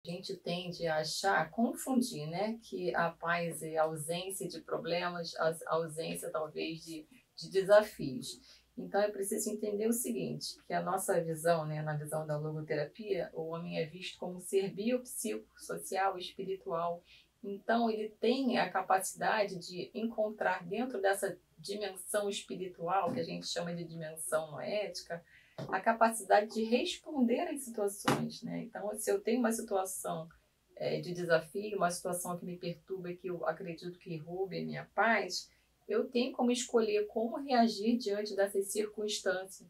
A gente tende a achar, confundir, né, que a paz é a ausência de problemas, a ausência talvez de desafios. Então é preciso entender o seguinte, que a nossa visão, né, na visão da logoterapia, o homem é visto como um ser biopsicossocial, espiritual. Então ele tem a capacidade de encontrar dentro dessa dimensão espiritual, que a gente chama de dimensão noética, a capacidade de responder às situações, né? Então, se eu tenho uma situação de desafio, uma situação que me perturba, que eu acredito que roube a minha paz, eu tenho como escolher como reagir diante dessas circunstâncias.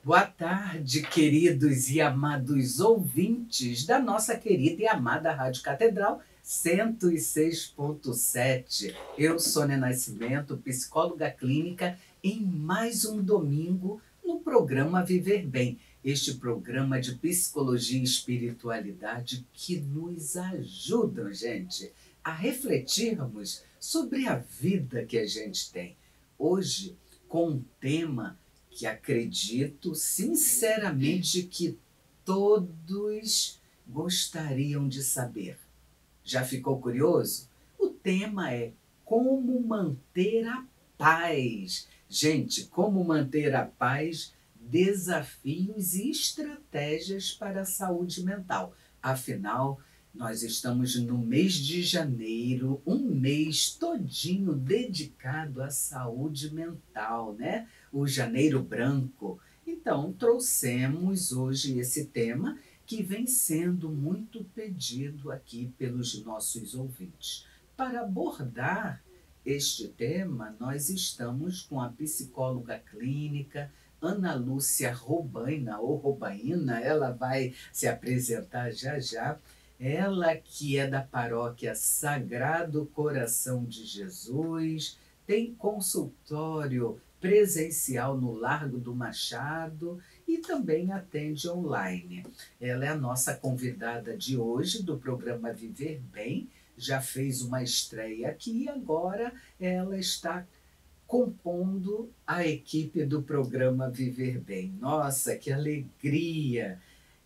Boa tarde, queridos e amados ouvintes da nossa querida e amada Rádio Catedral 106.7. Eu, Sônia Nascimento, psicóloga clínica, em mais um domingo no programa Viver Bem. Este programa de psicologia e espiritualidade que nos ajudam, gente, a refletirmos sobre a vida que a gente tem. Hoje, com um tema que acredito sinceramente que todos gostariam de saber. Já ficou curioso? O tema é como manter a paz. Gente, como manter a paz, desafios e estratégias para a saúde mental. Afinal, nós estamos no mês de janeiro, um mês todinho dedicado à saúde mental, né? O Janeiro Branco. Então, trouxemos hoje esse tema que vem sendo muito pedido aqui pelos nossos ouvintes. Para abordar este tema, nós estamos com a psicóloga clínica Ana Lúcia Robaina, ou Robaina, ela vai se apresentar já já. Ela que é da paróquia Sagrado Coração de Jesus, tem consultório presencial no Largo do Machado e também atende online. Ela é a nossa convidada de hoje do programa Viver Bem, já fez uma estreia aqui e agora ela está compondo a equipe do programa Viver Bem. Nossa, que alegria!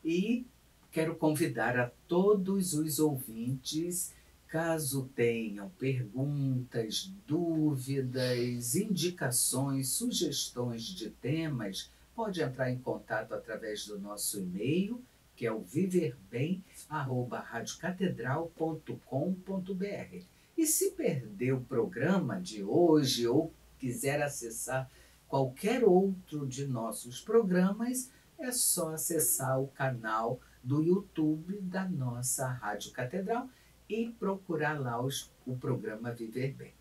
E quero convidar a todos os ouvintes, caso tenham perguntas, dúvidas, indicações, sugestões de temas, pode entrar em contato através do nosso e-mail, que é o viverbem@radiocatedral.com.br. E se perder o programa de hoje ou quiser acessar qualquer outro de nossos programas, é só acessar o canal do YouTube da nossa Rádio Catedral e procurar lá o programa Viver Bem.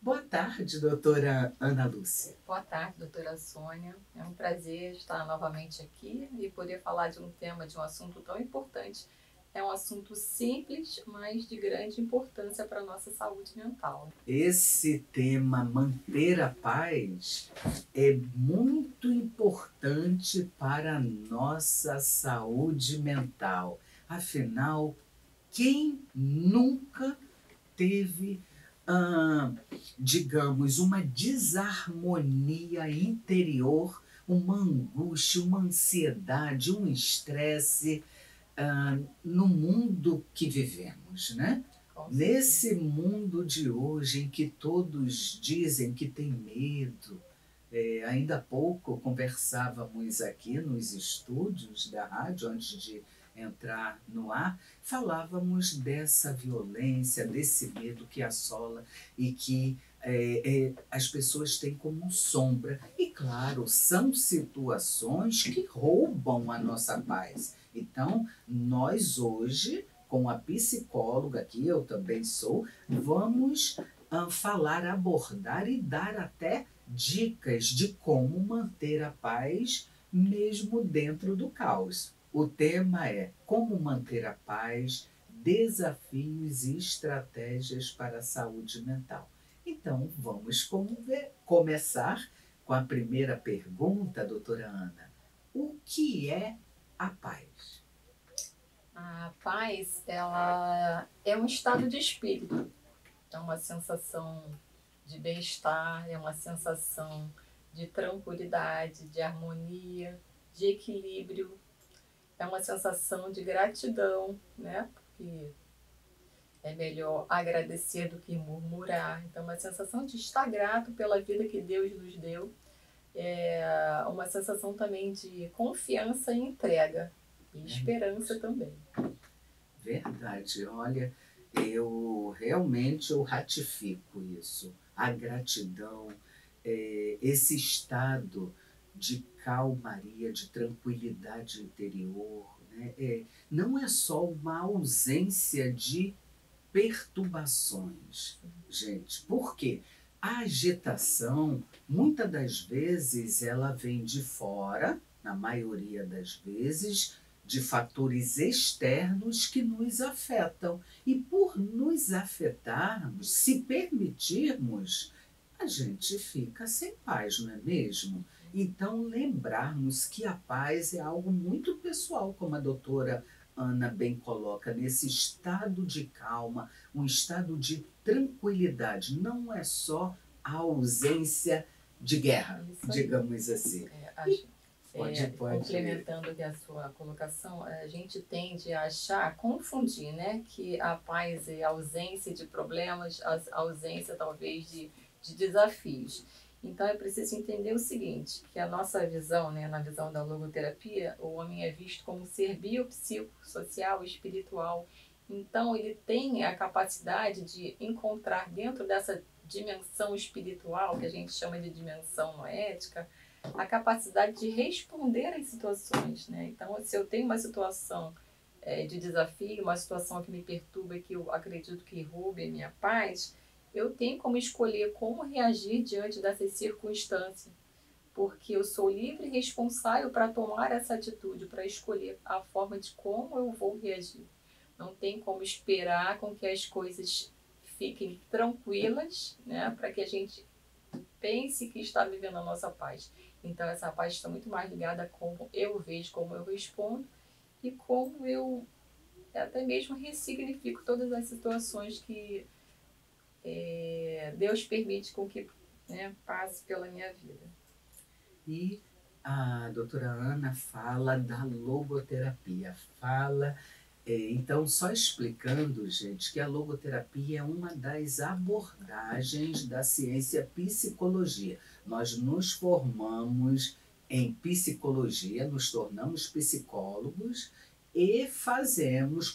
Boa tarde, doutora Ana Lúcia. Boa tarde, doutora Sônia. É um prazer estar novamente aqui e poder falar de um tema, de um assunto tão importante. É um assunto simples, mas de grande importância para a nossa saúde mental. Esse tema, manter a paz, é muito importante para a nossa saúde mental. Afinal, quem nunca teve, digamos, uma desarmonia interior, uma angústia, uma ansiedade, um estresse no mundo que vivemos, né? Nesse mundo de hoje em que todos dizem que tem medo, ainda há pouco conversávamos aqui nos estúdios da rádio, antes de entrar no ar, falávamos dessa violência, desse medo que assola e que as pessoas têm como sombra. E claro, são situações que roubam a nossa paz. Então, nós hoje, com a psicóloga, que eu também sou, vamos falar, abordar e dar até dicas de como manter a paz mesmo dentro do caos. O tema é como manter a paz, desafios e estratégias para a saúde mental. Então, vamos começar com a primeira pergunta, doutora Ana. O que é a paz? A paz, ela é um estado de espírito, é uma sensação de bem-estar, é uma sensação de tranquilidade, de harmonia, de equilíbrio. É uma sensação de gratidão, né? Porque é melhor agradecer do que murmurar. Então, uma sensação de estar grato pela vida que Deus nos deu. É uma sensação também de confiança e entrega. E esperança também. Verdade. Olha, eu ratifico isso. A gratidão, esse estado de calmaria, de tranquilidade interior, né? Não é só uma ausência de perturbações, gente. Por quê? A agitação, muitas das vezes, ela vem de fora, na maioria das vezes, de fatores externos que nos afetam. E por nos afetarmos, se permitirmos, a gente fica sem paz, não é mesmo? Então, lembrarmos que a paz é algo muito pessoal, como a doutora Ana bem coloca, nesse estado de calma, um estado de tranquilidade. Não é só a ausência de guerra, digamos assim. Pode. Complementando aqui a sua colocação, a gente tende a achar, confundir, né, que a paz é a ausência de problemas, a ausência talvez de desafios. Então é preciso entender o seguinte, que a nossa visão, né, na visão da logoterapia, o homem é visto como um ser biopsicossocial, espiritual. Então ele tem a capacidade de encontrar dentro dessa dimensão espiritual, que a gente chama de dimensão noética, a capacidade de responder às situações, né? Então, se eu tenho uma situação de desafio, uma situação que me perturba e que eu acredito que roube a minha paz, eu tenho como escolher como reagir diante dessas circunstâncias, porque eu sou livre e responsável para tomar essa atitude, para escolher a forma de como eu vou reagir. Não tem como esperar com que as coisas fiquem tranquilas, né, para que a gente pense que está vivendo a nossa paz. Então, essa paz está muito mais ligada a como eu vejo, como eu respondo e como eu até mesmo ressignifico todas as situações que Deus permite com que, né, passe pela minha vida. E a doutora Ana fala da logoterapia, então, só explicando, gente, que a logoterapia é uma das abordagens da ciência psicologia. Nós nos formamos em psicologia, nos tornamos psicólogos e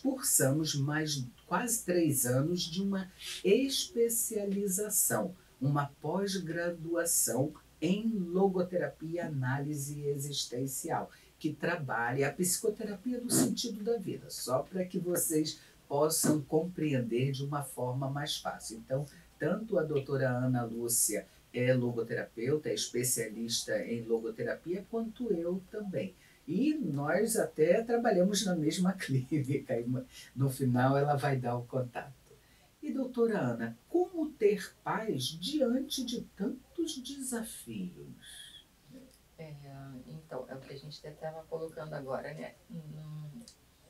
cursamos mais quase 3 anos de uma especialização, uma pós-graduação em logoterapia e análise existencial, que trabalha a psicoterapia do sentido da vida, só para que vocês possam compreender de uma forma mais fácil. Então, tanto a doutora Ana Lúcia é logoterapeuta, é especialista em logoterapia, quanto eu também. E nós até trabalhamos na mesma clínica, e no final ela vai dar o contato. E doutora Ana, como ter paz diante de tantos desafios? Então, é o que a gente estava colocando agora, né?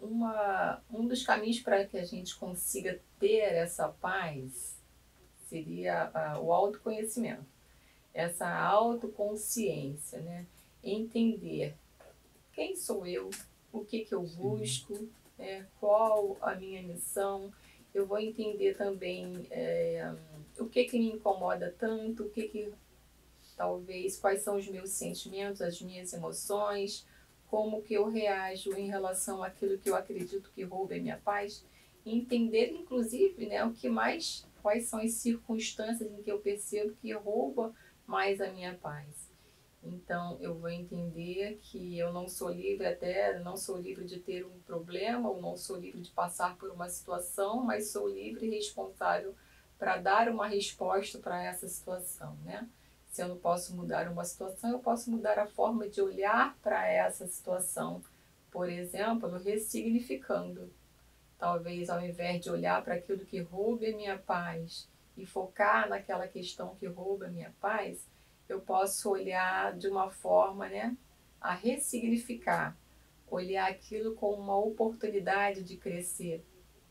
Um dos caminhos para que a gente consiga ter essa paz seria o autoconhecimento, essa autoconsciência, né? Entender quem sou eu, o que eu busco, né? Qual a minha missão. Eu vou entender também o que me incomoda tanto, talvez quais são os meus sentimentos, as minhas emoções, como que eu reajo em relação àquilo que eu acredito que rouba a minha paz, e entender inclusive, né, quais são as circunstâncias em que eu percebo que rouba mais a minha paz. Então eu vou entender que eu não sou livre de ter um problema, ou não sou livre de passar por uma situação, mas sou livre e responsável para dar uma resposta para essa situação, né? Se eu não posso mudar uma situação, eu posso mudar a forma de olhar para essa situação. Por exemplo, ressignificando. Talvez ao invés de olhar para aquilo que rouba a minha paz e focar naquela questão que rouba a minha paz, eu posso olhar de uma forma, né, a ressignificar. Olhar aquilo como uma oportunidade de crescer,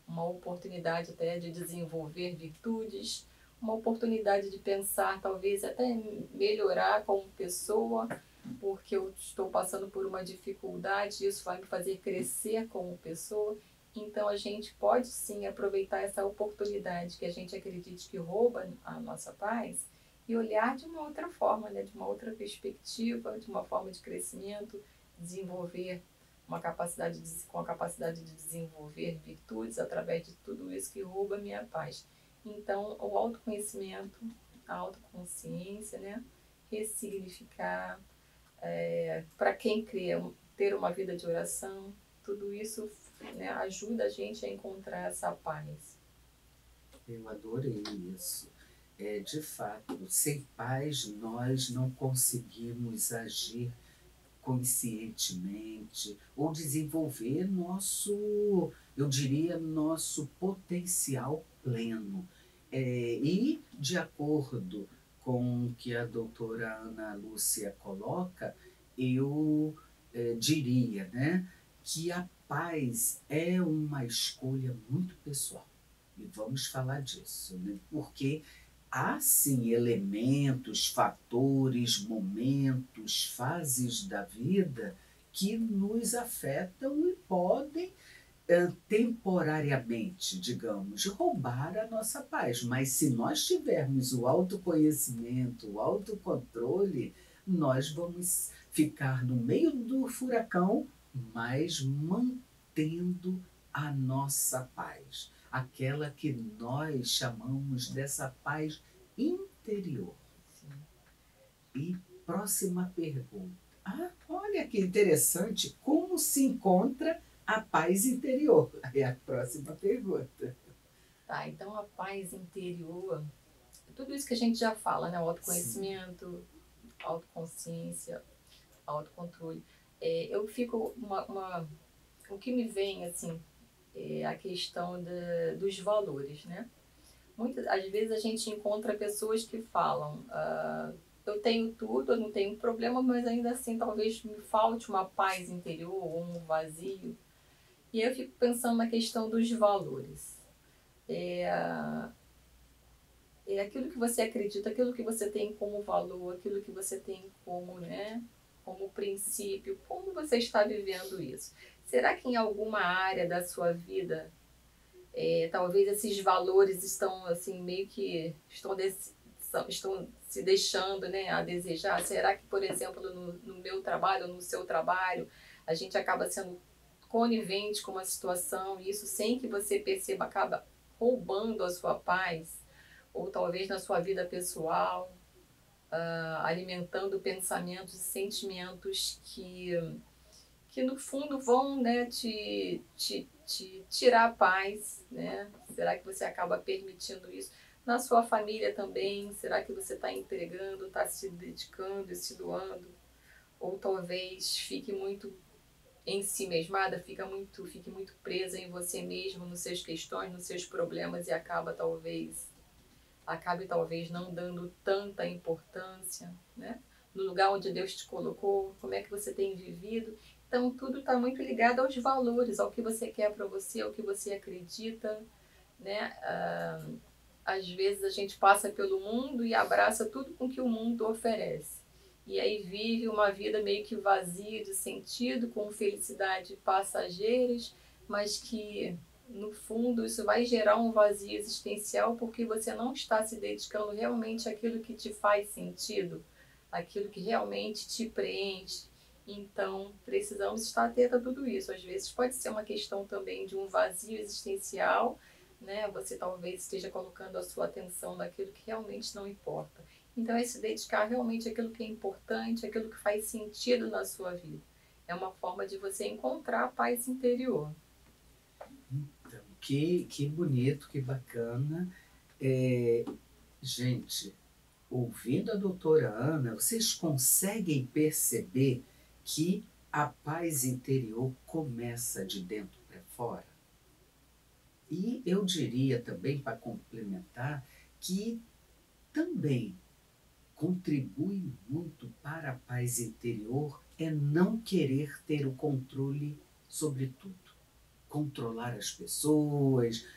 uma oportunidade até de desenvolver virtudes, uma oportunidade de pensar, talvez até melhorar como pessoa, porque eu estou passando por uma dificuldade e isso vai me fazer crescer como pessoa. Então a gente pode sim aproveitar essa oportunidade que a gente acredite que rouba a nossa paz e olhar de uma outra forma, né? De uma outra perspectiva, de uma forma de crescimento, desenvolver uma capacidade com a capacidade de desenvolver virtudes através de tudo isso que rouba a minha paz. Então, o autoconhecimento, a autoconsciência, né? Ressignificar, para quem crê, ter uma vida de oração, tudo isso, né, ajuda a gente a encontrar essa paz. Eu adorei isso. De fato, sem paz nós não conseguimos agir conscientemente ou desenvolver nosso, eu diria, nosso potencial pleno. E, de acordo com o que a doutora Ana Lúcia coloca, eu diria, né, que a paz é uma escolha muito pessoal. E vamos falar disso, né? Porque há sim elementos, fatores, momentos, fases da vida que nos afetam e podem temporariamente, digamos, roubar a nossa paz. Mas se nós tivermos o autoconhecimento, o autocontrole, nós vamos ficar no meio do furacão, mas mantendo a nossa paz, aquela que nós chamamos dessa paz interior. Sim. E próxima pergunta. Olha que interessante, como se encontra a paz interior? É a próxima pergunta. Tá, então a paz interior, tudo isso que a gente já fala, né? O Sim. autoconhecimento, autoconsciência, autocontrole. Eu fico o que me vem assim é a questão dos valores, né? Muitas às vezes a gente encontra pessoas que falam, eu tenho tudo, eu não tenho problema, mas ainda assim talvez me falte uma paz interior ou um vazio. E eu fico pensando na questão dos valores. É aquilo que você acredita, aquilo que você tem como valor, aquilo que você tem como, né, como princípio, como você está vivendo isso? Será que em alguma área da sua vida, talvez esses valores estão assim meio que estão se deixando, né, a desejar? Será que, por exemplo, no meu trabalho, no seu trabalho, a gente acaba sendo conivente com uma situação e isso sem que você perceba acaba roubando a sua paz? Ou talvez na sua vida pessoal, alimentando pensamentos e sentimentos que no fundo vão, né, te tirar a paz, né? Será que você acaba permitindo isso? Na sua família também, será que você está entregando, está se dedicando e se doando? Ou talvez fique muito em si mesmada, fique muito presa em você mesmo, nos seus questões, nos seus problemas e acabe talvez não dando tanta importância, né? No lugar onde Deus te colocou, como é que você tem vivido. Então, tudo está muito ligado aos valores, ao que você quer para você, ao que você acredita, né? Às vezes a gente passa pelo mundo e abraça tudo com que o mundo oferece. E aí vive uma vida meio que vazia de sentido, com felicidade passageiras, mas que no fundo isso vai gerar um vazio existencial porque você não está se dedicando realmente àquilo que te faz sentido, aquilo que realmente te preenche. Então, precisamos estar atento a tudo isso. Às vezes pode ser uma questão também de um vazio existencial, né? Você talvez esteja colocando a sua atenção naquilo que realmente não importa. Então, é se dedicar realmente àquilo que é importante, àquilo que faz sentido na sua vida. É uma forma de você encontrar a paz interior. Então, que bonito, que bacana. Gente, ouvindo a doutora Ana, vocês conseguem perceber que a paz interior começa de dentro para fora? E eu diria também, para complementar, que também contribui muito para a paz interior é não querer ter o controle sobre tudo. Controlar as pessoas,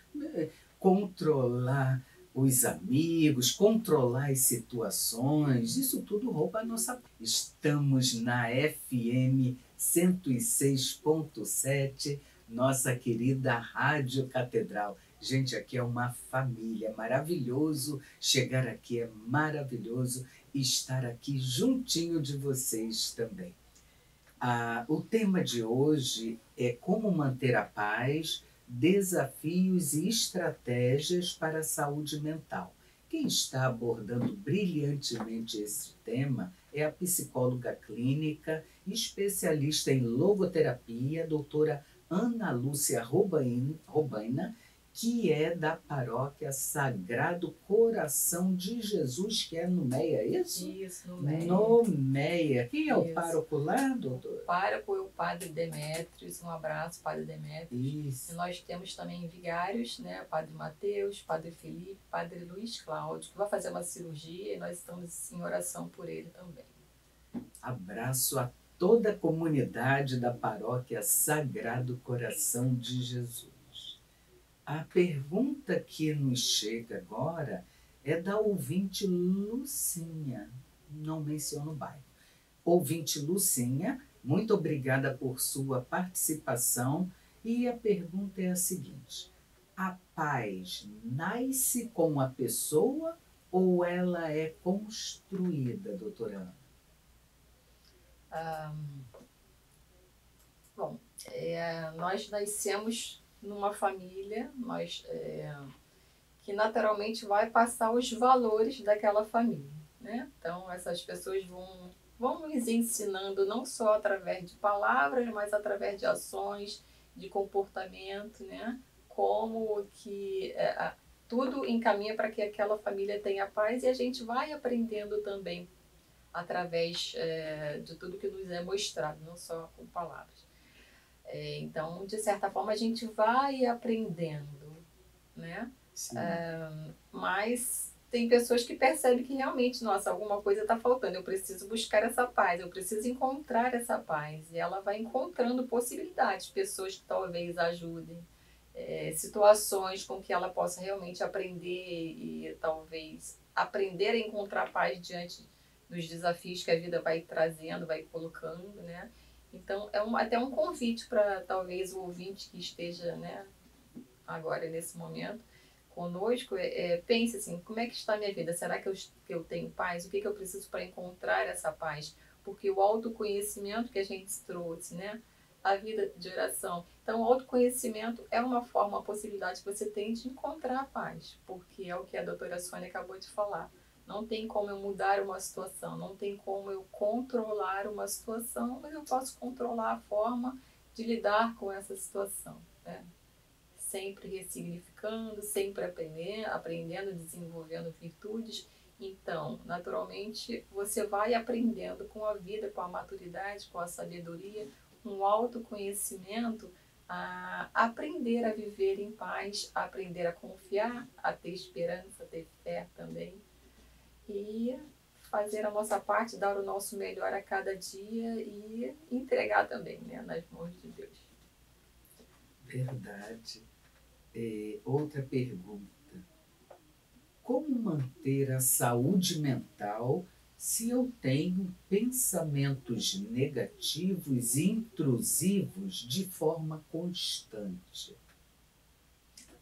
controlar os amigos, controlar as situações, isso tudo rouba a nossa. Estamos na FM 106.7, nossa querida Rádio Catedral. Gente, aqui é uma família, maravilhoso chegar aqui, é maravilhoso estar aqui juntinho de vocês também. O tema de hoje é como manter a paz, desafios e estratégias para a saúde mental. Quem está abordando brilhantemente esse tema é a psicóloga clínica, especialista em logoterapia, doutora Ana Lúcia Robaina, que é da paróquia Sagrado Coração de Jesus, que é no Meia, é isso? Isso, no Meia. No Meia. Quem é o pároco lá, doutor? O pároco é o Padre Demétrios. Um abraço, Padre Demétrios. Isso. E nós temos também vigários, né? Padre Mateus, Padre Felipe, Padre Luiz Cláudio, que vai fazer uma cirurgia e nós estamos em oração por ele também. Abraço a toda a comunidade da paróquia Sagrado Coração de Jesus. A pergunta que nos chega agora é da ouvinte Lucinha, não menciono o bairro. Ouvinte Lucinha, muito obrigada por sua participação e a pergunta é a seguinte: a paz nasce com a pessoa ou ela é construída, doutora Ana? Bom, nós nascemos numa família, que naturalmente vai passar os valores daquela família, né? Então, essas pessoas vão nos ensinando não só através de palavras, mas através de ações, de comportamento, né? Como que tudo encaminha para que aquela família tenha paz e a gente vai aprendendo também através de tudo que nos é mostrado, não só com palavras. Então, de certa forma, a gente vai aprendendo, né? Mas tem pessoas que percebem que realmente, nossa, alguma coisa está faltando, eu preciso buscar essa paz, eu preciso encontrar essa paz. E ela vai encontrando possibilidades, pessoas que talvez ajudem, situações com que ela possa realmente aprender e talvez aprender a encontrar paz diante dos desafios que a vida vai trazendo, vai colocando, né? Então, até um convite para talvez o ouvinte que esteja, né, agora nesse momento conosco, pense assim, como é que está a minha vida? Será que eu tenho paz? O que eu preciso para encontrar essa paz? Porque o autoconhecimento que a gente trouxe, né, a vida de oração. Então, o autoconhecimento é uma forma, uma possibilidade que você tem de encontrar a paz, porque é o que a doutora Sônia acabou de falar. Não tem como eu mudar uma situação, não tem como eu controlar uma situação, mas eu posso controlar a forma de lidar com essa situação, né? Sempre ressignificando, sempre aprendendo, desenvolvendo virtudes. Então, naturalmente, você vai aprendendo com a vida, com a maturidade, com a sabedoria, com o autoconhecimento, a aprender a viver em paz, a aprender a confiar, a ter esperança, a ter fé também. E fazer a nossa parte, dar o nosso melhor a cada dia e entregar também, né, nas mãos de Deus. Verdade. Outra pergunta. Como manter a saúde mental se eu tenho pensamentos negativos e intrusivos de forma constante?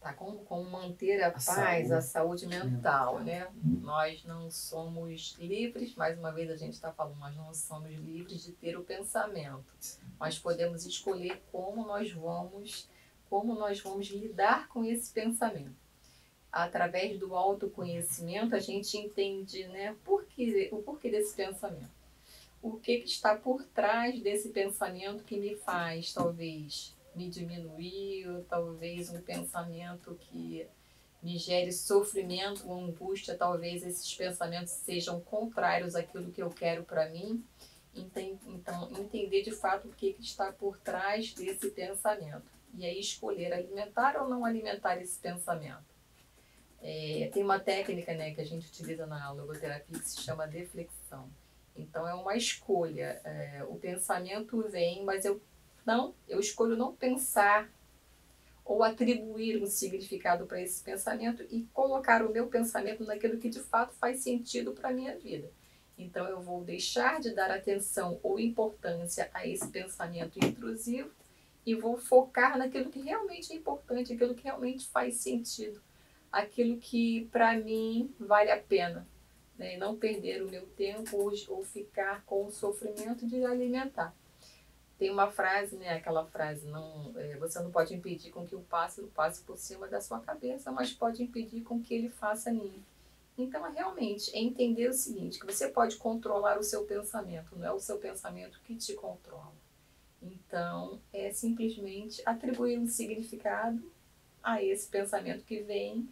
Tá, como manter a paz, a saúde mental, né? Nós não somos livres, mais uma vez a gente está falando, nós não somos livres de ter o pensamento. Nós podemos escolher como nós vamos lidar com esse pensamento. Através do autoconhecimento, a gente entende, né, o porquê desse pensamento. O que está por trás desse pensamento que me faz, talvez, me diminuir, ou talvez um pensamento que me gere sofrimento ou angústia, talvez esses pensamentos sejam contrários àquilo que eu quero para mim. Então, entender de fato o que está por trás desse pensamento. E aí escolher alimentar ou não alimentar esse pensamento. Tem uma técnica, né, que a gente utiliza na logoterapia que se chama deflexão. Então é uma escolha. O pensamento vem, mas eu escolho não pensar ou atribuir um significado para esse pensamento e colocar o meu pensamento naquilo que de fato faz sentido para a minha vida. Então eu vou deixar de dar atenção ou importância a esse pensamento intrusivo e vou focar naquilo que realmente é importante, aquilo que realmente faz sentido, aquilo que para mim vale a pena, né? E não perder o meu tempo ou ficar com o sofrimento de alimentar. Tem uma frase, né? Aquela frase, não, você não pode impedir com que o pássaro passe por cima da sua cabeça, mas pode impedir com que ele faça ninho. Então, realmente, é entender o seguinte, que você pode controlar o seu pensamento, não é o seu pensamento que te controla. Então, é simplesmente atribuir um significado a esse pensamento que vem,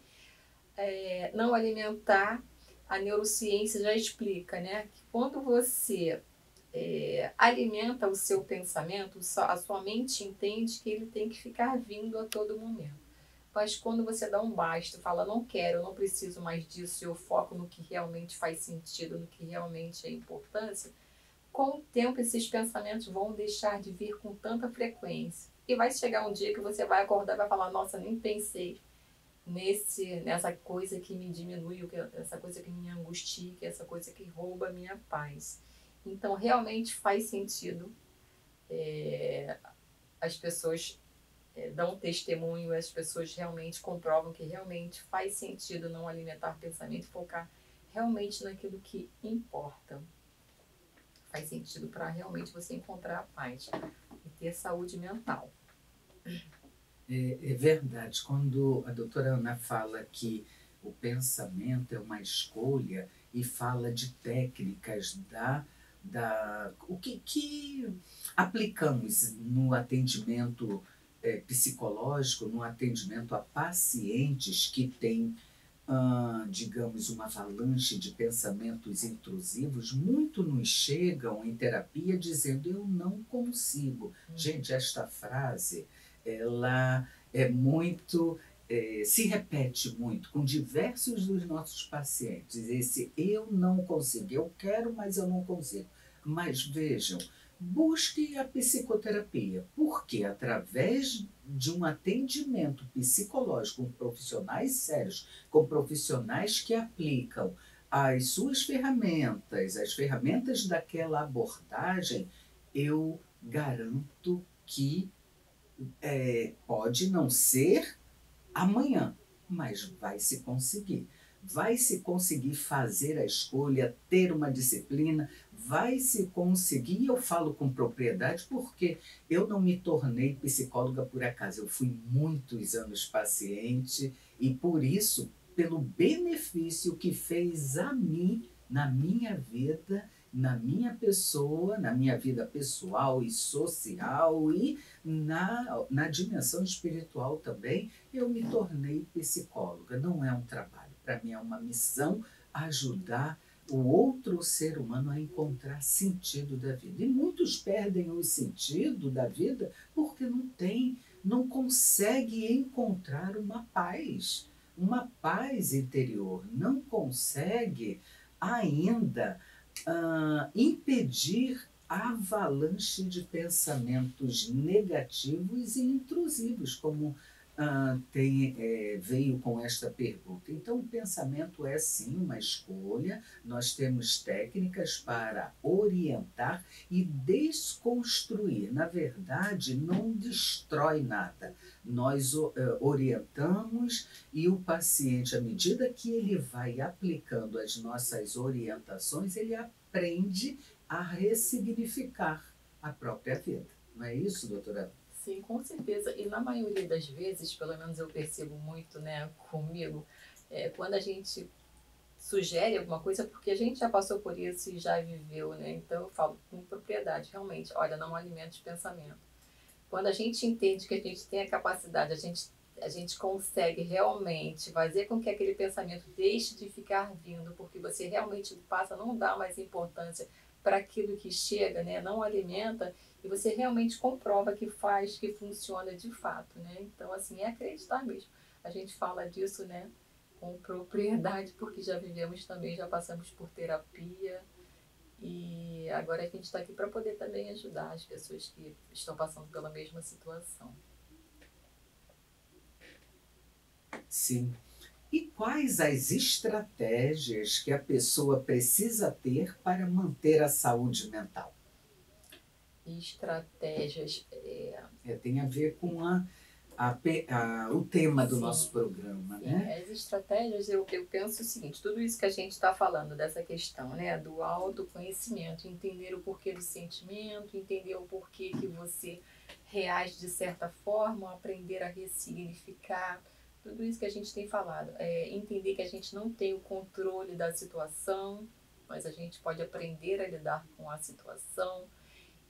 não alimentar. A neurociência já explica, né? Que quando você alimenta o seu pensamento, a sua mente entende que ele tem que ficar vindo a todo momento. Mas quando você dá um basta, fala, não quero, não preciso mais disso, eu foco no que realmente faz sentido, no que realmente é importância, com o tempo esses pensamentos vão deixar de vir com tanta frequência. E vai chegar um dia que você vai acordar e vai falar, nossa, nem pensei nessa coisa que me diminui, essa coisa que me angustia, essa coisa que rouba a minha paz. Então, realmente faz sentido. As pessoas dão testemunho, as pessoas realmente comprovam que realmente faz sentido não alimentar pensamento e focar realmente naquilo que importa. Faz sentido para realmente você encontrar a paz e ter saúde mental. É verdade. Quando a doutora Ana fala que o pensamento é uma escolha e fala de técnicas o que aplicamos no atendimento psicológico, no atendimento a pacientes que têm, digamos, uma avalanche de pensamentos intrusivos, muito nos chegam em terapia dizendo eu não consigo. Gente, esta frase, ela é muito, se repete muito com diversos dos nossos pacientes. Esse eu não consigo, eu quero, mas eu não consigo. Mas vejam, busque a psicoterapia, porque através de um atendimento psicológico com profissionais sérios, com profissionais que aplicam as suas ferramentas, as ferramentas daquela abordagem, eu garanto que pode não ser amanhã, mas vai se conseguir. Vai se conseguir fazer a escolha, ter uma disciplina, vai se conseguir, e eu falo com propriedade porque eu não me tornei psicóloga por acaso, eu fui muitos anos paciente e por isso, pelo benefício que fez a mim, na minha vida, na minha pessoa, na minha vida pessoal e social e na dimensão espiritual também, eu me tornei psicóloga. Não é um trabalho, para mim é uma missão ajudar o outro ser humano a encontrar sentido da vida. E muitos perdem o sentido da vida porque não consegue encontrar uma paz interior, não consegue ainda impedir a avalanche de pensamentos negativos e intrusivos, como veio com esta pergunta. Então, o pensamento é sim uma escolha, nós temos técnicas para orientar e desconstruir. Na verdade, não destrói nada. Nós orientamos e o paciente, à medida que ele vai aplicando as nossas orientações, ele aprende a ressignificar a própria vida. Não é isso, doutora? Sim, com certeza. E na maioria das vezes, pelo menos eu percebo muito, né, comigo, quando a gente sugere alguma coisa, porque a gente já passou por isso e já viveu, né? Então eu falo com propriedade, realmente, olha, não alimente pensamento. Quando a gente entende que a gente tem a capacidade, a gente consegue realmente fazer com que aquele pensamento deixe de ficar vindo, porque você realmente passa a não dar mais importância para aquilo que chega, né? Não alimenta, e você realmente comprova que faz, que funciona de fato, né? Então, assim, é acreditar mesmo. A gente fala disso, né, com propriedade, porque já vivemos também, já passamos por terapia, e agora a gente está aqui para poder também ajudar as pessoas que estão passando pela mesma situação. Sim. E quais as estratégias que a pessoa precisa ter para manter a saúde mental? Estratégias. Tem a ver com o tema do Sim, nosso programa, sim. né? As estratégias, eu penso o seguinte, tudo isso que a gente está falando dessa questão, né, do autoconhecimento, entender o porquê do sentimento, entender o porquê que você reage de certa forma, aprender a ressignificar, tudo isso que a gente tem falado, entender que a gente não tem o controle da situação, mas a gente pode aprender a lidar com a situação.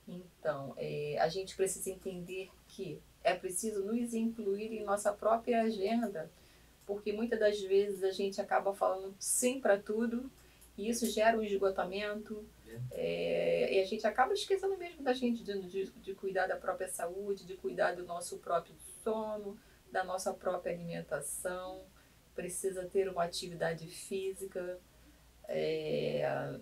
Então, a gente precisa entender que é preciso nos incluir em nossa própria agenda, porque muitas das vezes a gente acaba falando sim para tudo, e isso gera um esgotamento, e a gente acaba esquecendo mesmo da gente de cuidar da própria saúde, de cuidar do nosso próprio sono, da nossa própria alimentação, precisa ter uma atividade física,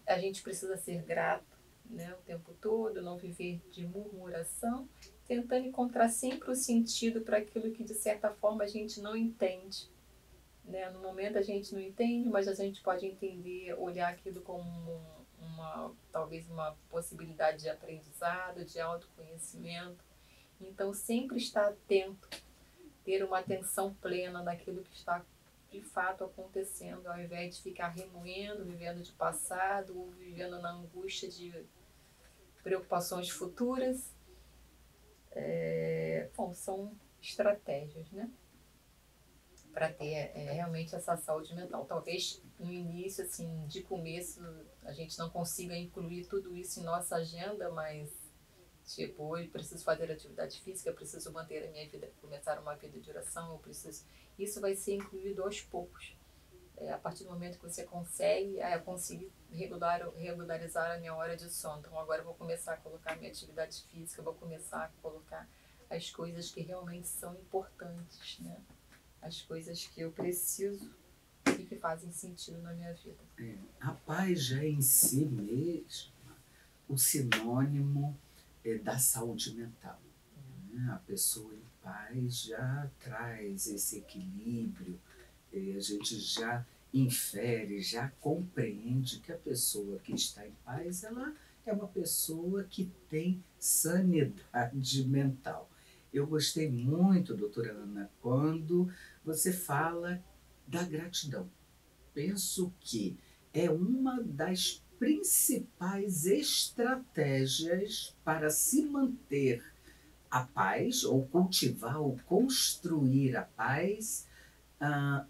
a gente precisa ser grato, né, o tempo todo, não viver de murmuração, tentando encontrar sempre o sentido para aquilo que de certa forma a gente não entende. Né? No momento a gente não entende, mas a gente pode entender, olhar aquilo como talvez uma possibilidade de aprendizado, de autoconhecimento. Então sempre estar atento, ter uma atenção plena naquilo que está de fato acontecendo, ao invés de ficar remoendo, vivendo de passado, ou vivendo na angústia de preocupações futuras. Bom, são estratégias, né? Para ter realmente essa saúde mental. Talvez no início, assim, de começo, a gente não consiga incluir tudo isso em nossa agenda, mas tipo, hoje preciso fazer atividade física, preciso manter a minha vida, começar uma vida de oração, eu preciso. Isso vai ser incluído aos poucos. A partir do momento que você consegue, eu consegui regularizar a minha hora de sono. Então agora eu vou começar a colocar a minha atividade física, eu vou começar a colocar as coisas que realmente são importantes, né? As coisas que eu preciso e que fazem sentido na minha vida. A paz já é em si mesmo o sinônimo da saúde mental. Né? A pessoa em paz já traz esse equilíbrio, a gente já infere, já compreende que a pessoa que está em paz, ela é uma pessoa que tem sanidade mental. Eu gostei muito, doutora Ana, quando você fala da gratidão. Penso que é uma das principais estratégias para se manter a paz, ou cultivar, ou construir a paz, ah,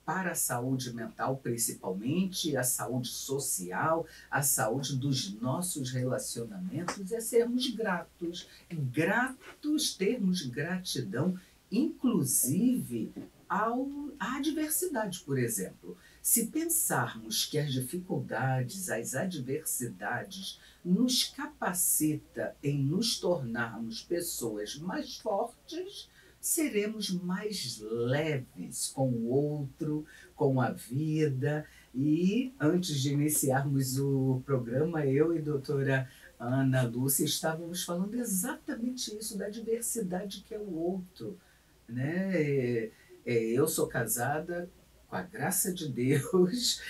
para a saúde mental, principalmente, a saúde social, a saúde dos nossos relacionamentos, é sermos gratos. Gratos, termos gratidão, inclusive à adversidade, por exemplo. Se pensarmos que as dificuldades, as adversidades nos capacita em nos tornarmos pessoas mais fortes, seremos mais leves com o outro, com a vida. E antes de iniciarmos o programa, eu e a doutora Ana Lúcia estávamos falando exatamente isso, da diversidade que é o outro. Né? Eu sou casada, com a graça de Deus,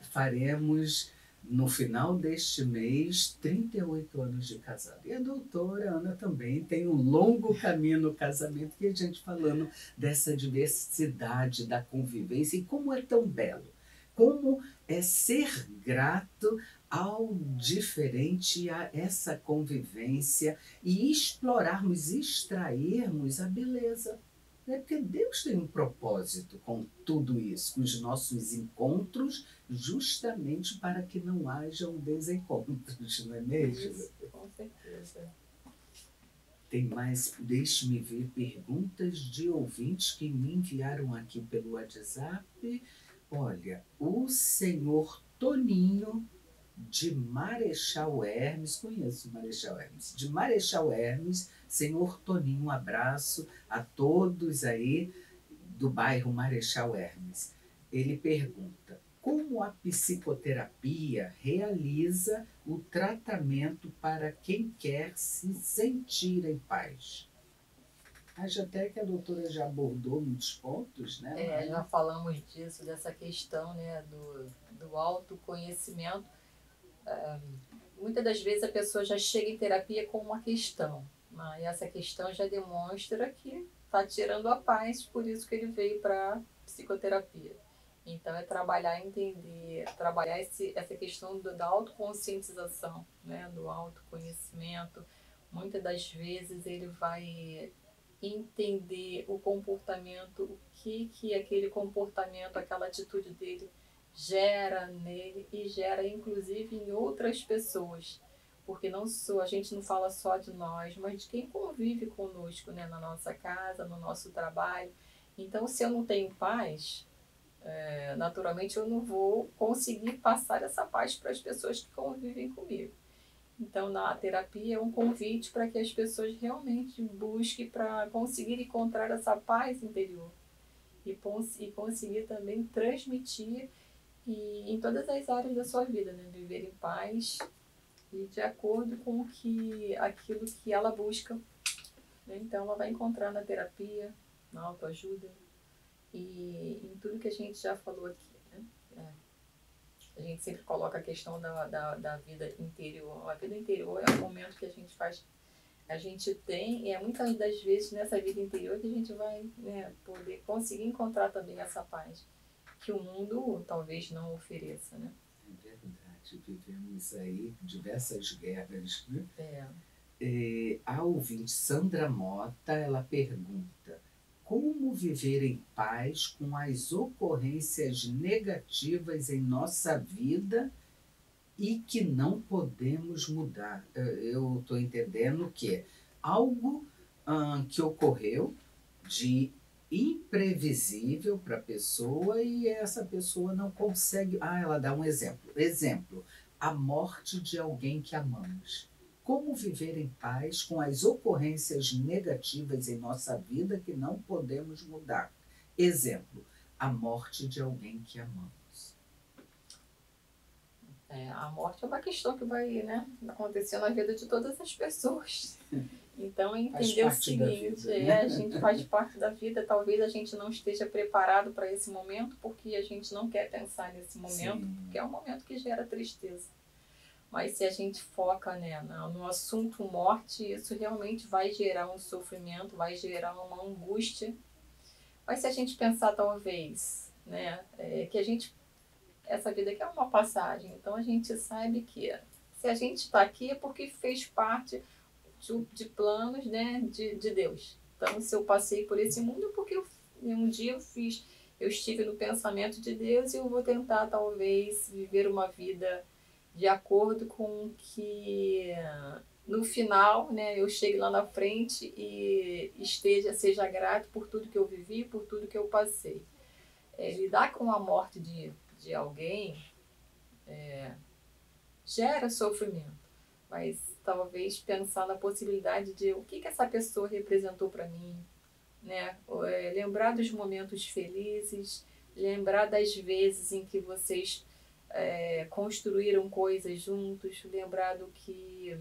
faremos no final deste mês 38 anos de casado. E a doutora Ana também tem um longo caminho no casamento, e a gente falando dessa diversidade da convivência e como é tão belo. Como é ser grato ao diferente, a essa convivência, e explorarmos, extrairmos a beleza. Né? Porque Deus tem um propósito com tudo isso, com os nossos encontros, justamente para que não hajam desencontros, não é mesmo? Isso, com certeza. Tem mais, deixe-me ver, perguntas de ouvintes que me enviaram aqui pelo WhatsApp. Olha, o senhor Toninho de Marechal Hermes, conheço Marechal Hermes, de Marechal Hermes, senhor Toninho, um abraço a todos aí do bairro Marechal Hermes. Ele pergunta: como a psicoterapia realiza o tratamento para quem quer se sentir em paz? Acho até que a doutora já abordou muitos pontos, né? Já falamos disso, dessa questão, né, do autoconhecimento. Muitas das vezes a pessoa já chega em terapia com uma questão, né? E essa questão já demonstra que está tirando a paz, por isso que ele veio para psicoterapia. Então é trabalhar, entender, trabalhar essa questão da autoconscientização, né, do autoconhecimento. Muitas das vezes ele vai entender o comportamento, o que aquele comportamento, aquela atitude dele gera nele e gera inclusive em outras pessoas. Porque não só, a gente não fala só de nós, mas de quem convive conosco, né, na nossa casa, no nosso trabalho. Então, se eu não tenho paz, naturalmente eu não vou conseguir passar essa paz para as pessoas que convivem comigo. Então, na terapia é um convite para que as pessoas realmente busquem para conseguir encontrar essa paz interior e conseguir também transmitir em todas as áreas da sua vida, né? Viver em paz e de acordo com aquilo que ela busca, né? Então, ela vai encontrar na terapia, na autoajuda e em tudo que a gente já falou aqui, né? A gente sempre coloca a questão da vida interior. A vida interior é o momento que a gente faz, a gente tem, e é muitas das vezes nessa vida interior que a gente vai, né, poder conseguir encontrar também essa paz que o mundo talvez não ofereça, né? É verdade, vivemos aí diversas guerras, né? A ouvinte Sandra Mota, ela pergunta: como viver em paz com as ocorrências negativas em nossa vida e que não podemos mudar? Eu estou entendendo que é algo que ocorreu de imprevisível para a pessoa e essa pessoa não consegue. Ela dá um exemplo. Exemplo, a morte de alguém que amamos. Como viver em paz com as ocorrências negativas em nossa vida que não podemos mudar? Exemplo, a morte de alguém que amamos. A morte é uma questão que vai, né, acontecer na vida de todas as pessoas. Então, é entender o seguinte, vida, né? A gente faz parte da vida, talvez a gente não esteja preparado para esse momento, porque a gente não quer pensar nesse momento, Sim. porque é um momento que gera tristeza. Mas se a gente foca, né, no assunto morte, isso realmente vai gerar um sofrimento, vai gerar uma angústia. Mas se a gente pensar, talvez, né, que essa vida aqui é uma passagem, então a gente sabe que se a gente está aqui é porque fez parte de planos, né, de Deus. Então, se eu passei por esse mundo é porque um dia eu estive no pensamento de Deus e eu vou tentar, talvez, viver uma vida de acordo com que no final, né, eu chegue lá na frente e seja grato por tudo que eu vivi, por tudo que eu passei. Lidar com a morte de alguém gera sofrimento, mas talvez pensar na possibilidade de o que essa pessoa representou para mim, né? Lembrar dos momentos felizes, lembrar das vezes em que vocês construíram coisas juntos, lembrar do que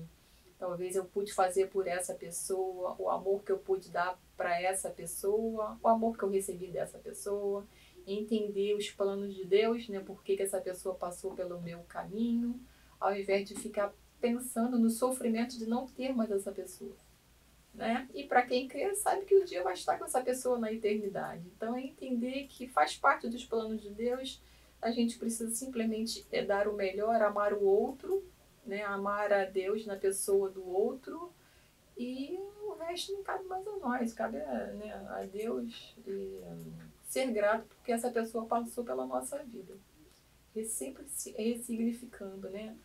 talvez eu pude fazer por essa pessoa, o amor que eu pude dar para essa pessoa, o amor que eu recebi dessa pessoa, entender os planos de Deus, né? Por que essa pessoa passou pelo meu caminho, ao invés de ficar pensando no sofrimento de não ter mais essa pessoa, né? E para quem crê, sabe que o dia vai estar com essa pessoa na eternidade. Então é entender que faz parte dos planos de Deus, a gente precisa simplesmente dar o melhor, amar o outro, né? Amar a Deus na pessoa do outro, e o resto não cabe mais a nós, cabe né, a Deus e ser grato porque essa pessoa passou pela nossa vida. E sempre ressignificando, né,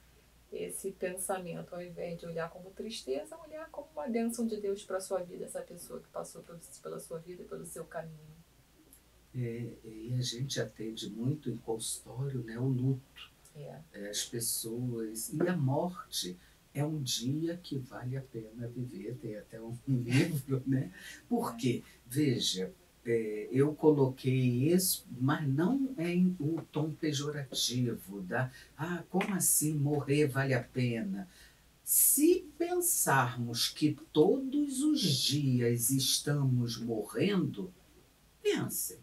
esse pensamento, ao invés de olhar como tristeza, olhar como uma bênção de Deus para a sua vida, essa pessoa que passou pela sua vida e pelo seu caminho. E a gente atende muito em consultório, né, o luto. As pessoas. E a morte é um dia que vale a pena viver. Tem até um livro, né? Por quê? Veja, eu coloquei isso, mas não em um tom pejorativo, como assim morrer vale a pena? Se pensarmos que todos os dias estamos morrendo, pense,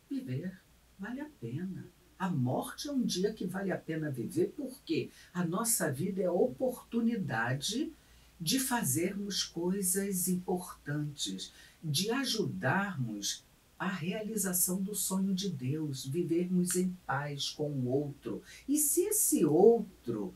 viver vale a pena. A morte é um dia que vale a pena viver, porque a nossa vida é a oportunidade de fazermos coisas importantes, de ajudarmos a realização do sonho de Deus, vivermos em paz com o outro. E se esse outro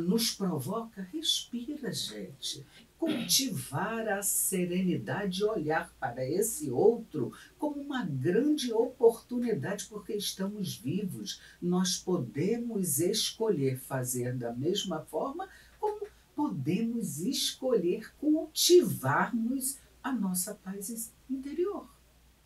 nos provoca, respira, gente. Cultivar a serenidade e olhar para esse outro como uma grande oportunidade, porque estamos vivos. Nós podemos escolher fazer da mesma forma como podemos escolher cultivarmos a nossa paz interior.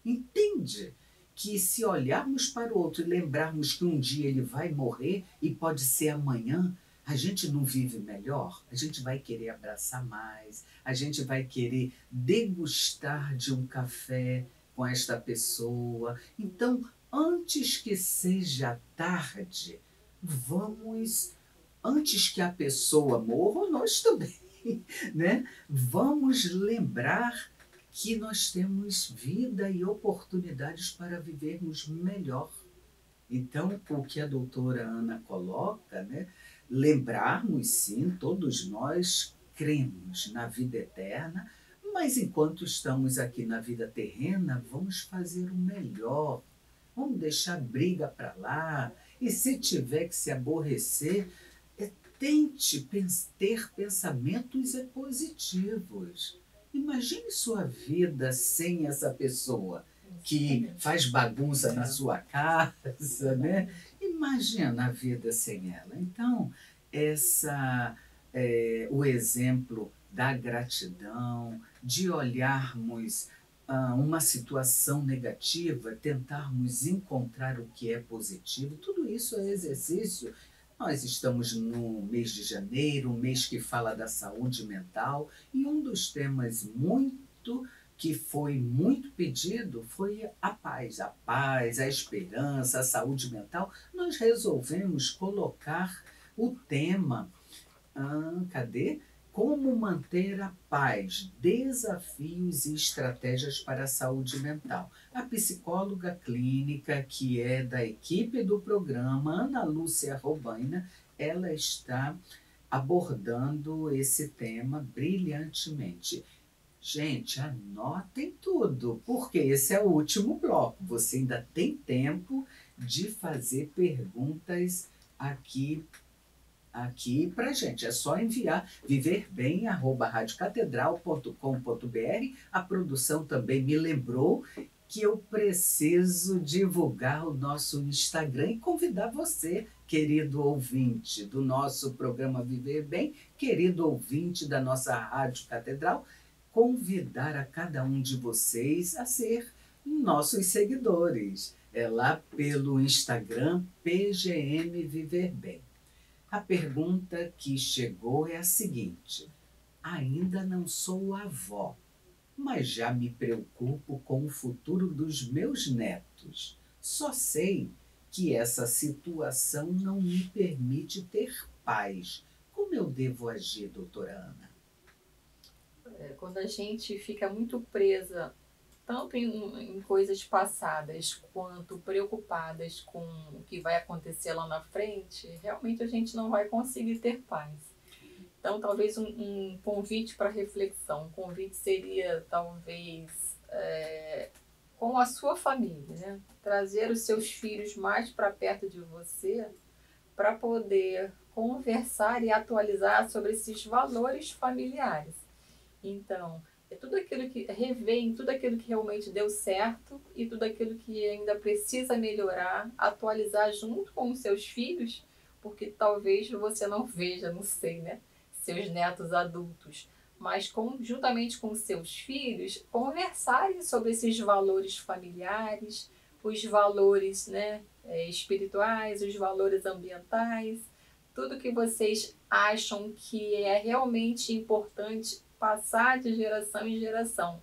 Entende? Que se olharmos para o outro e lembrarmos que um dia ele vai morrer e pode ser amanhã, a gente não vive melhor? A gente vai querer abraçar mais, a gente vai querer degustar de um café com esta pessoa. Então, antes que seja tarde, vamos, antes que a pessoa morra, ou nós também, né? Vamos lembrar que nós temos vida e oportunidades para vivermos melhor. Então, o que a doutora Ana coloca, né? Lembrarmos, sim, todos nós cremos na vida eterna, mas enquanto estamos aqui na vida terrena, vamos fazer o melhor. Vamos deixar a briga para lá. E se tiver que se aborrecer, tente ter pensamentos positivos. Imagine sua vida sem essa pessoa que faz bagunça na sua casa, né? Imagina a vida sem ela. Então, o exemplo da gratidão, de olharmos uma situação negativa, tentarmos encontrar o que é positivo, tudo isso é exercício. Nós estamos no mês de janeiro, um mês que fala da saúde mental, e um dos temas que foi muito pedido foi a paz, a esperança, a saúde mental. Nós resolvemos colocar o tema, cadê? Como manter a paz, desafios e estratégias para a saúde mental. A psicóloga clínica, que é da equipe do programa, Ana Lúcia Robaina, ela está abordando esse tema brilhantemente. Gente, anotem tudo, porque esse é o último bloco. Você ainda tem tempo de fazer perguntas aqui para gente. É só enviar viverbem@radiocatedral.com.br. A produção também me lembrou que eu preciso divulgar o nosso Instagram e convidar você, querido ouvinte do nosso programa Viver Bem, querido ouvinte da nossa Rádio Catedral, convidar a cada um de vocês a ser nossos seguidores. É lá pelo Instagram PGM Viver Bem. A pergunta que chegou é a seguinte: ainda não sou avó, mas já me preocupo com o futuro dos meus netos. Só sei que essa situação não me permite ter paz. Como eu devo agir, doutora Ana? Quando a gente fica muito presa tanto em coisas passadas quanto preocupadas com o que vai acontecer lá na frente, realmente a gente não vai conseguir ter paz. Então, talvez um convite para reflexão, um convite seria talvez com a sua família, né? Trazer os seus filhos mais para perto de você para poder conversar e atualizar sobre esses valores familiares. Então, é tudo aquilo que revém, tudo aquilo que realmente deu certo e tudo aquilo que ainda precisa melhorar, atualizar junto com os seus filhos, porque talvez você não veja, não sei, né, seus netos adultos, mas juntamente com os seus filhos, conversarem sobre esses valores familiares, os valores, né, espirituais, os valores ambientais, tudo que vocês acham que é realmente importante passar de geração em geração,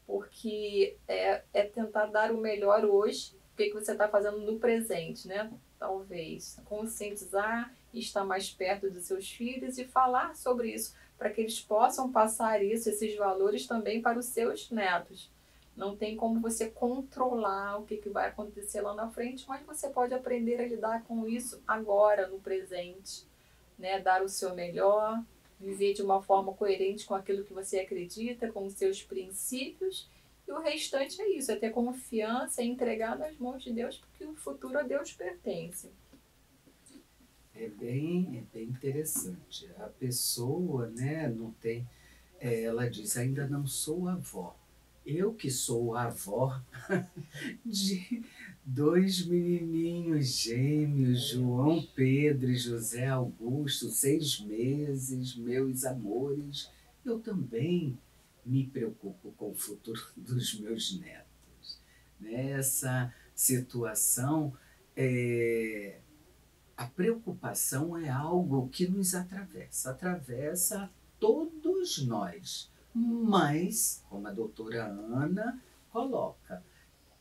porque é tentar dar o melhor hoje, o que você está fazendo no presente, né? Talvez conscientizar estar mais perto dos seus filhos e falar sobre isso, para que eles possam passar isso, esses valores também para os seus netos. Não tem como você controlar o que vai acontecer lá na frente, mas você pode aprender a lidar com isso agora, no presente, né? Dar o seu melhor, viver de uma forma coerente com aquilo que você acredita, com os seus princípios. E o restante é isso, é ter confiança e entregar nas mãos de Deus, porque o futuro a Deus pertence. É bem interessante. A pessoa, né, não tem. Ela diz, ainda não sou avó. Eu que sou a avó de dois menininhos gêmeos, João Pedro e José Augusto, 6 meses, meus amores. Eu também me preocupo com o futuro dos meus netos. Nessa situação, a preocupação é algo que nos atravessa todos nós. Mas, como a doutora Ana coloca,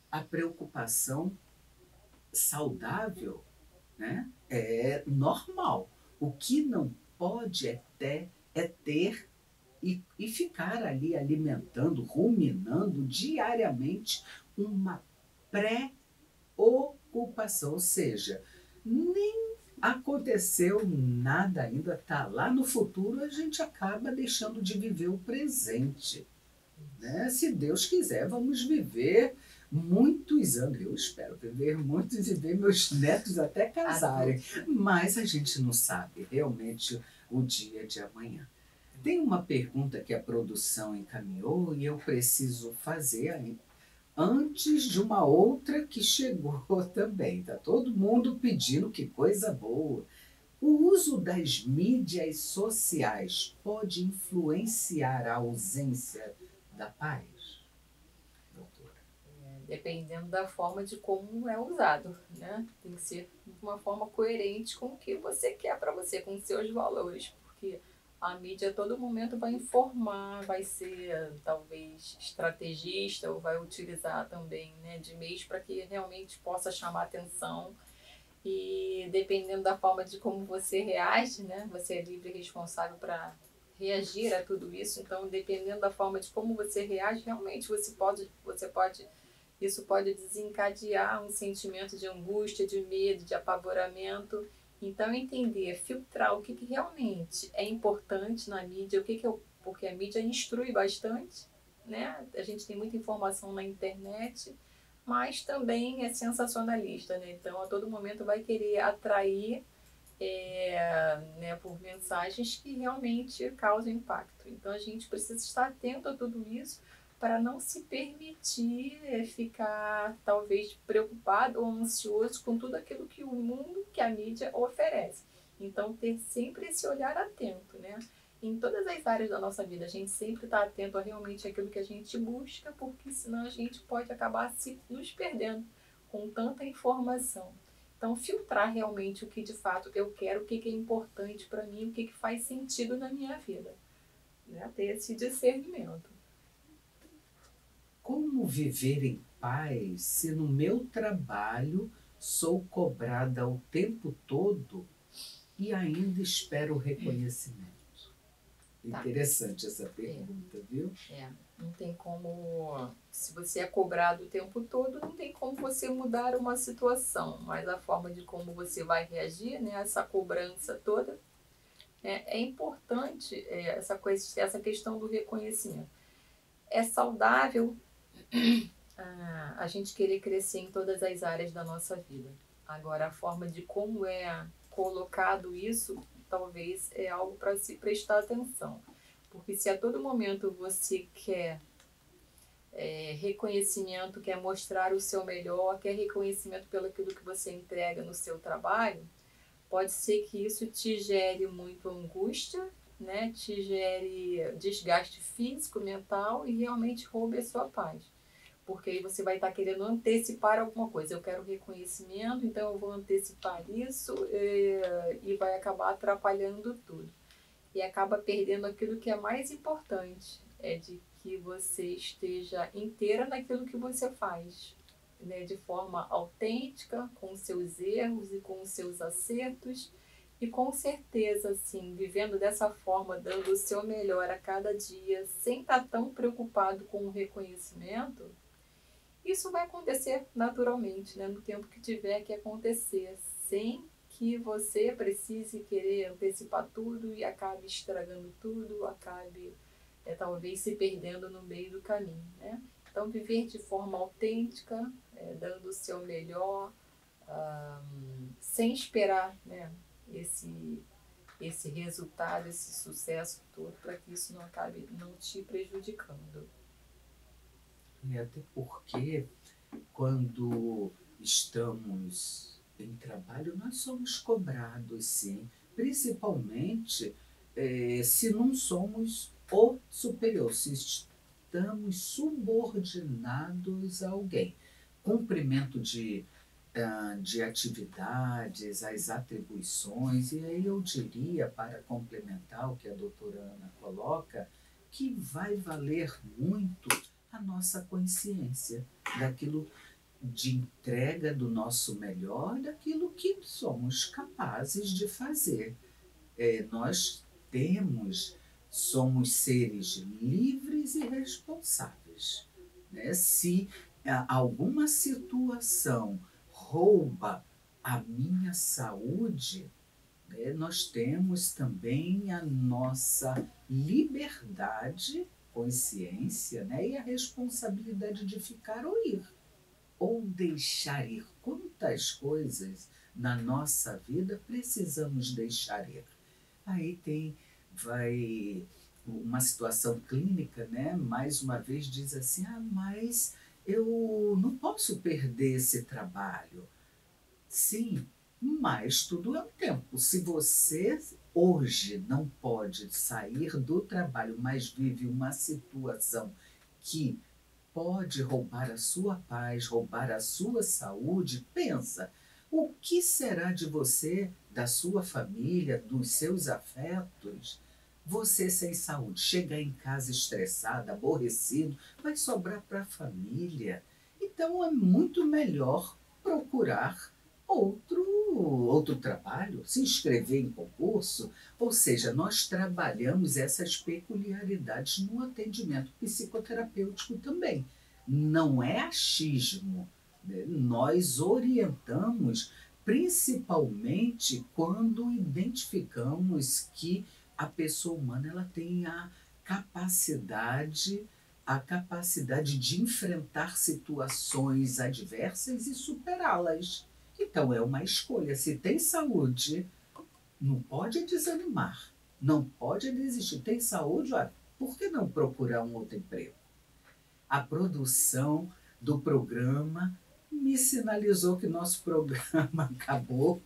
a preocupação saudável, né, é normal. O que não pode é ter e ficar ali alimentando, ruminando diariamente uma pré-ocupação, ou seja, nem aconteceu nada ainda, está lá no futuro, a gente acaba deixando de viver o presente. Né? Se Deus quiser, vamos viver muitos anos. Eu espero viver muitos e ver meus netos até casarem. Mas a gente não sabe realmente o dia de amanhã. Tem uma pergunta que a produção encaminhou e eu preciso fazer ainda antes de uma outra que chegou também. Está todo mundo pedindo, que coisa boa. O uso das mídias sociais pode influenciar a ausência da paz, doutora? Dependendo da forma de como é usado, né? Tem que ser de uma forma coerente com o que você quer para você, com os seus valores, porque a mídia a todo momento vai informar, vai ser talvez estrategista ou vai utilizar também, né, de meios para que realmente possa chamar atenção. E dependendo da forma de como você reage, né, você é livre e responsável para reagir a tudo isso. Então, dependendo da forma de como você reage, realmente isso pode desencadear um sentimento de angústia, de medo, de apavoramento. Então, entender, filtrar o que realmente é importante na mídia, porque a mídia instrui bastante, né? A gente tem muita informação na internet, mas também é sensacionalista, né? Então, a todo momento vai querer atrair né, por mensagens que realmente causam impacto. Então, a gente precisa estar atento a tudo isso para não se permitir ficar, talvez, preocupado ou ansioso com tudo aquilo que o mundo, que a mídia oferece. Então, ter sempre esse olhar atento, né? Em todas as áreas da nossa vida, a gente sempre está atento a realmente aquilo que a gente busca, porque senão a gente pode acabar nos perdendo com tanta informação. Então, filtrar realmente o que de fato eu quero, o que é importante para mim, o que faz sentido na minha vida. Né? Ter esse discernimento. Como viver em paz se no meu trabalho sou cobrada o tempo todo e ainda espero o reconhecimento? Tá. Interessante essa pergunta, viu? Não tem como, se você é cobrado o tempo todo, não tem como você mudar uma situação, mas a forma de como você vai reagir, né, essa cobrança toda, é importante essa questão do reconhecimento. É saudável a gente querer crescer em todas as áreas da nossa vida. Agora, a forma de como é colocado isso, talvez é algo para se prestar atenção. Porque se a todo momento você quer reconhecimento, quer mostrar o seu melhor, quer reconhecimento pelo aquilo que você entrega no seu trabalho, pode ser que isso te gere muito angústia, né? Te gere desgaste físico, mental e realmente roube a sua paz. Porque aí você vai estar querendo antecipar alguma coisa. Eu quero reconhecimento, então eu vou antecipar isso e vai acabar atrapalhando tudo. E acaba perdendo aquilo que é mais importante, é de que você esteja inteira naquilo que você faz, né? De forma autêntica, com os seus erros e com os seus acertos, E com certeza, assim, vivendo dessa forma, dando o seu melhor a cada dia, sem estar tão preocupado com o reconhecimento, isso vai acontecer naturalmente, né? No tempo que tiver que acontecer, sem que você precise querer antecipar tudo e acabe estragando tudo, acabe talvez se perdendo no meio do caminho, né? Então, viver de forma autêntica, dando o seu melhor, sem esperar, né, esse, esse resultado, esse sucesso todo, para que isso não acabe não te prejudicando. E até porque quando estamos em trabalho, nós somos cobrados, sim, principalmente se não somos o superior, se estamos subordinados a alguém. Cumprimento de atividades, as atribuições, e aí eu diria, para complementar o que a doutora Ana coloca, que vai valer muito a nossa consciência daquilo de entrega do nosso melhor, daquilo que somos capazes de fazer. Nós somos seres livres e responsáveis. Né? Se alguma situação rouba a minha saúde, né, nós temos também a nossa liberdade, consciência, né, e a responsabilidade de ficar ou ir, ou deixar ir. Quantas coisas na nossa vida precisamos deixar ir? Aí vai uma situação clínica, né? Mais uma vez diz assim, mas eu não posso perder esse trabalho. Sim, mas tudo é um tempo. Se você hoje não pode sair do trabalho, mas vive uma situação que pode roubar a sua paz, roubar a sua saúde, pensa, o que será de você, da sua família, dos seus afetos? Você sem saúde, chegar em casa estressado, aborrecido, vai sobrar para a família. Então é muito melhor procurar outro trabalho, se inscrever em concurso. Ou seja, nós trabalhamos essas peculiaridades no atendimento psicoterapêutico também. Não é achismo, né? Nós orientamos principalmente quando identificamos que a pessoa humana ela tem a capacidade de enfrentar situações adversas e superá-las. Então é uma escolha. Se tem saúde, não pode desanimar, não pode desistir. Tem saúde, olha, por que não procurar um outro emprego? A produção do programa me sinalizou que nosso programa acabou.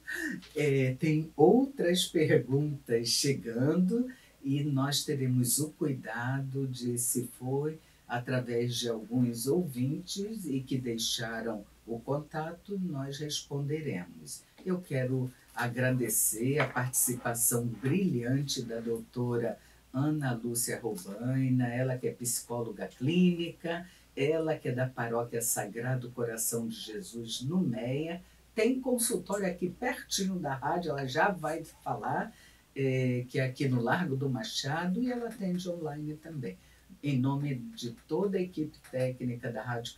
Tem outras perguntas chegando e nós teremos o cuidado de, se foi através de alguns ouvintes e que deixaram o contato, nós responderemos. Eu quero agradecer a participação brilhante da doutora Ana Lúcia Robaina, ela que é psicóloga clínica, ela que é da paróquia Sagrado Coração de Jesus no Meia, tem consultório aqui pertinho da rádio, ela já vai falar, que é aqui no Largo do Machado, e ela atende online também. Em nome de toda a equipe técnica da Rádio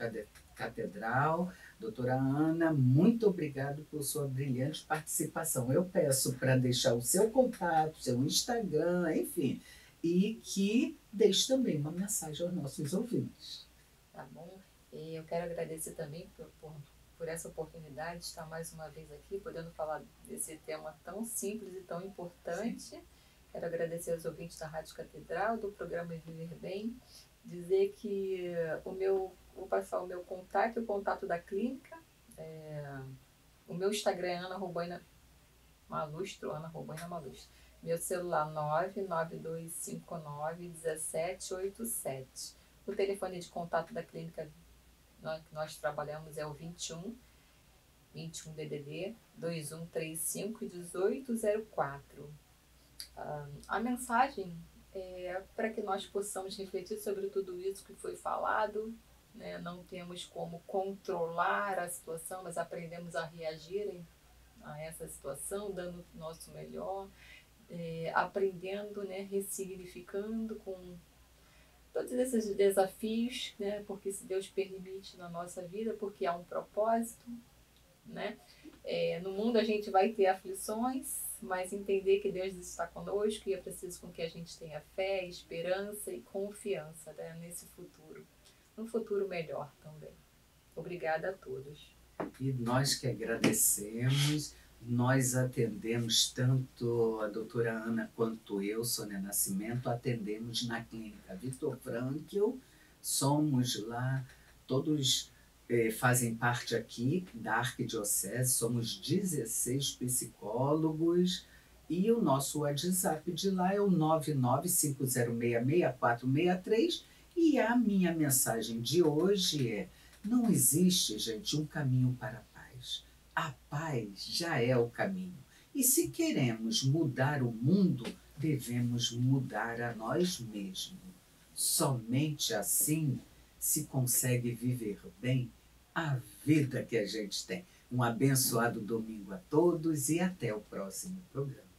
Catedral, doutora Ana, muito obrigado por sua brilhante participação. Eu peço para deixar o seu contato, seu Instagram, enfim, e que deixe também uma mensagem aos nossos ouvintes. Tá bom? E eu quero agradecer também por essa oportunidade de estar mais uma vez aqui, podendo falar desse tema tão simples e tão importante. Sim. Quero agradecer aos ouvintes da Rádio Catedral, do programa Viver Bem, dizer que vou passar o meu contato e o contato da clínica. O meu Instagram é Ana Robaina Malustro, Ana Robaina Malustro. Meu celular 992591787. O telefone de contato da clínica que nós trabalhamos é o 21 DDD 2135 1804. A mensagem é para que nós possamos refletir sobre tudo isso que foi falado, né? Não temos como controlar a situação, mas aprendemos a reagir a essa situação, dando o nosso melhor, aprendendo, né, ressignificando com todos esses desafios, né, porque se Deus permite na nossa vida, porque há um propósito, né? No mundo a gente vai ter aflições, mas entender que Deus está conosco e é preciso com que a gente tenha fé, esperança e confiança, né, nesse futuro, um futuro melhor também. Obrigada a todos. E nós que agradecemos, nós atendemos tanto a doutora Ana quanto eu, Sônia Nascimento, atendemos na clínica Viktor Frankl, somos lá, todos fazem parte aqui da Arquidiocese, somos 16 psicólogos e o nosso WhatsApp de lá é o 995066463 e a minha mensagem de hoje é: não existe, gente, um caminho para a paz. A paz já é o caminho. E se queremos mudar o mundo, devemos mudar a nós mesmos. Somente assim se consegue viver bem a vida que a gente tem. Um abençoado domingo a todos e até o próximo programa.